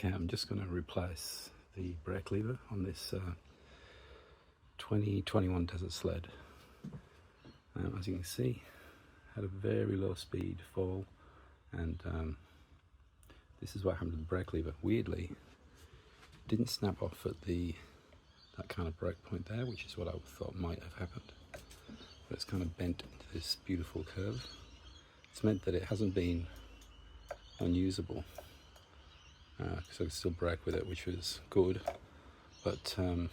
Okay, I'm just going to replace the brake lever on this 2021 Desert Sled. As you can see, had a very low speed fall, and this is what happened to the brake lever. Weirdly, didn't snap off at that kind of break point there, which is what I thought might have happened. But it's kind of bent into this beautiful curve. It's meant that it hasn't been unusable, because I could still brake with it, which was good, but it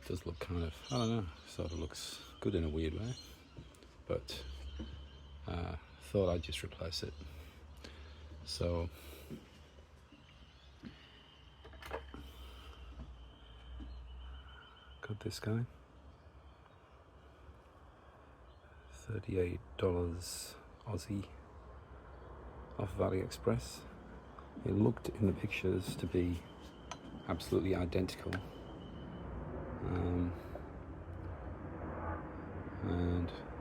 does look kind of, I don't know, sort of looks good in a weird way, but thought I'd just replace it. So got this guy, $38 Aussie off of AliExpress. It looked in the pictures to be absolutely identical, and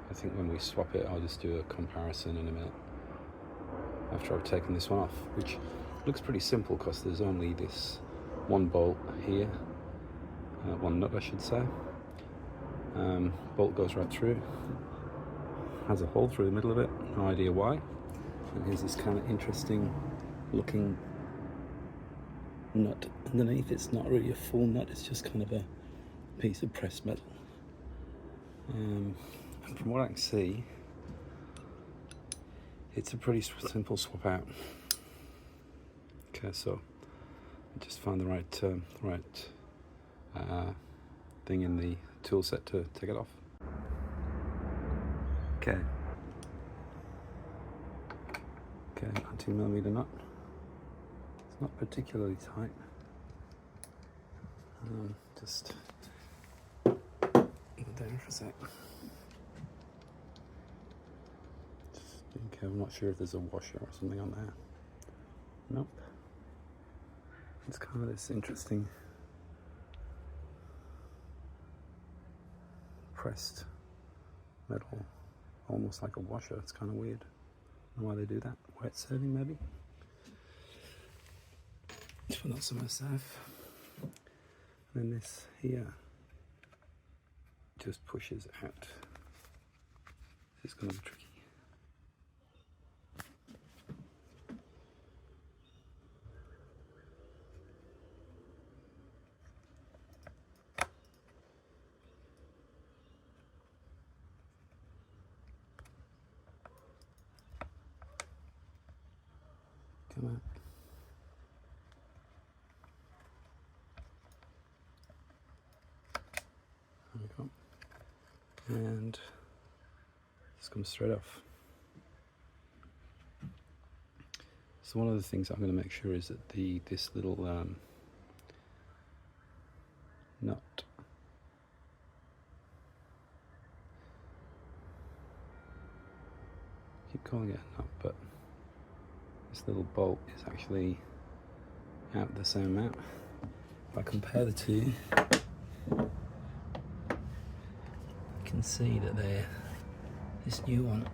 I think when we swap it, I'll just do a comparison in a minute after I've taken this one off, which looks pretty simple because there's only this one bolt here, one nut I should say. Bolt goes right through, has a hole through the middle of it, no idea why. And here's this kind of interesting looking nut underneath. It's not really a full nut, it's just kind of a piece of pressed metal. And from what I can see, it's a pretty simple swap out. Okay, so I just find the right thing in the tool set to take it off. Okay, 19mm nut. It's not particularly tight. Just put that in for a sec. Okay, I'm not sure if there's a washer or something on there. Nope. It's kind of this interesting pressed metal, almost like a washer. It's kind of weird. I don't know why they do that. Wet serving maybe? But not so much safe. And then this here just pushes out. This is going to be tricky. Come on. There we go. And this comes straight off. So one of the things I'm going to make sure is that this little nut, I keep calling it a nut, but this little bolt is actually out the same amount. If I compare the two, you can see that this new one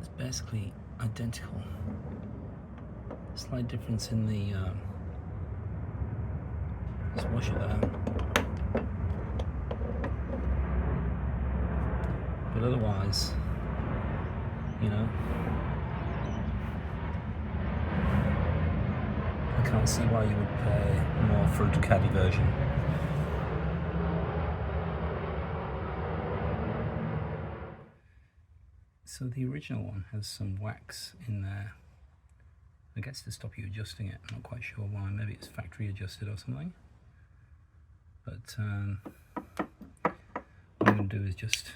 is basically identical. Slight difference in the this washer there, but otherwise, you know, I can't see why you would pay more for a Ducati version. So the original one has some wax in there, I guess to stop you adjusting it. I'm not quite sure why, maybe it's factory adjusted or something. But what I'm going to do is just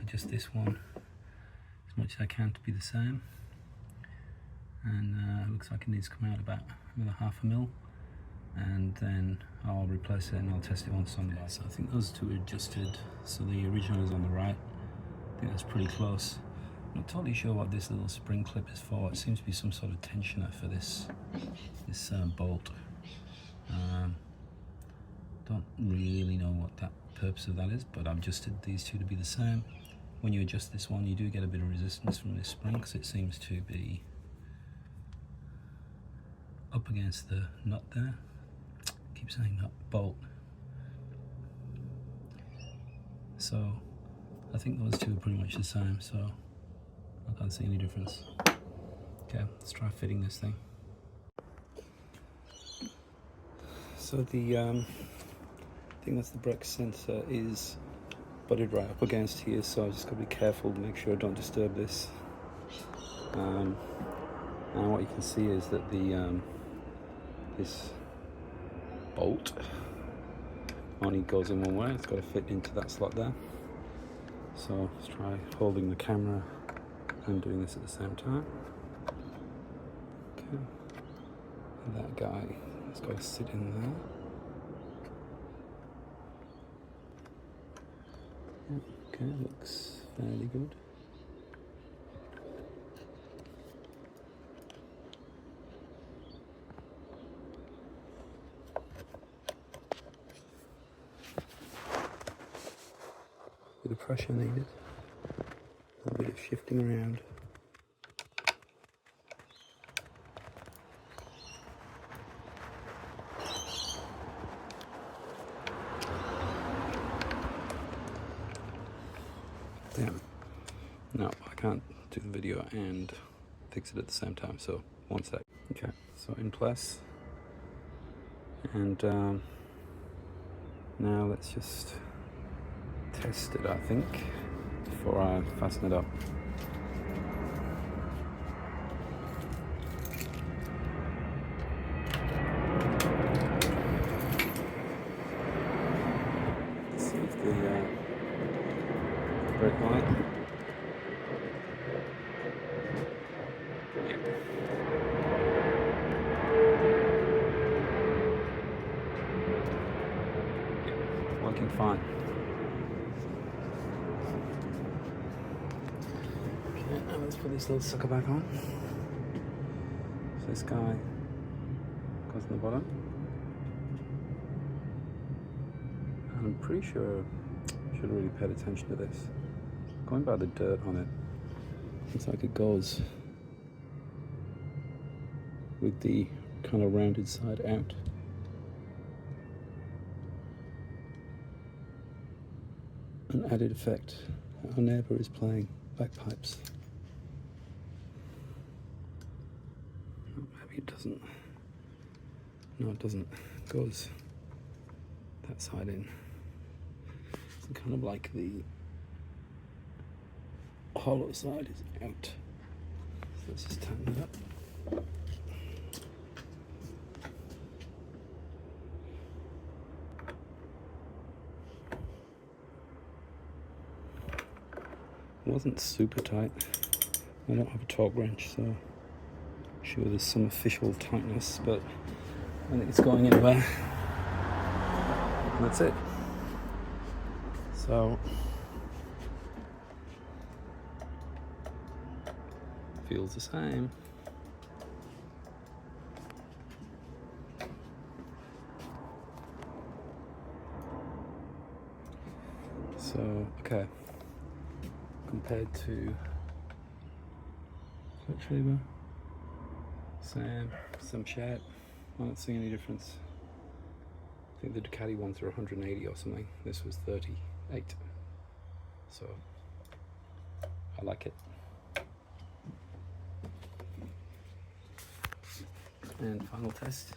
adjust this one as much as I can to be the same. And it looks like it needs to come out about another 0.5 mil, and then I'll replace it and I'll test it once on the right. So I think those two are adjusted, so the original is on the right. I think that's pretty close. I'm not totally sure what this little spring clip is for. It seems to be some sort of tensioner for this bolt. Don't really know what that purpose of that is, but I've adjusted these two to be the same. When you adjust this one, you do get a bit of resistance from this spring because it seems to be up against the nut there. Keep saying nut, bolt. So I think those two are pretty much the same, so I can't see any difference. Okay, let's try fitting this thing. So the thing that's the brake sensor is butted right up against here, so I just got to be careful to make sure I don't disturb this. And what you can see is that the this bolt only goes in one way. It's got to fit into that slot there. So let's try holding the camera and doing this at the same time. Okay, and that guy has got to sit in there. Okay, looks fairly good. Bit of pressure needed, a bit of shifting around. Damn. No, I can't do the video and fix it at the same time, so one sec. Okay, so in place. And now let's just test it, I think, before I fasten it up. Let's see if the brake light. Yep. Working fine. Now let's put this little sucker back on. So this guy goes on the bottom. And I'm pretty sure I should have really paid attention to this. Going by the dirt on it, looks like it goes with the kind of rounded side out. An added effect. Our neighbour is playing bagpipes. Maybe it doesn't. No, it doesn't. It goes that side in. It's kind of like the hollow side is out. So let's just tighten it up. It wasn't super tight. I don't have a torque wrench, so I'm sure there's some official tightness, but I think it's going anywhere. And that's it. So feels the same. So okay. Compared to clutch lever, some shape. I don't see any difference. I think the Ducati ones are 180 or something. This was 38. So I like it. And final test.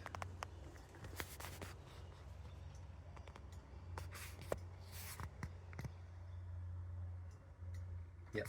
Yep.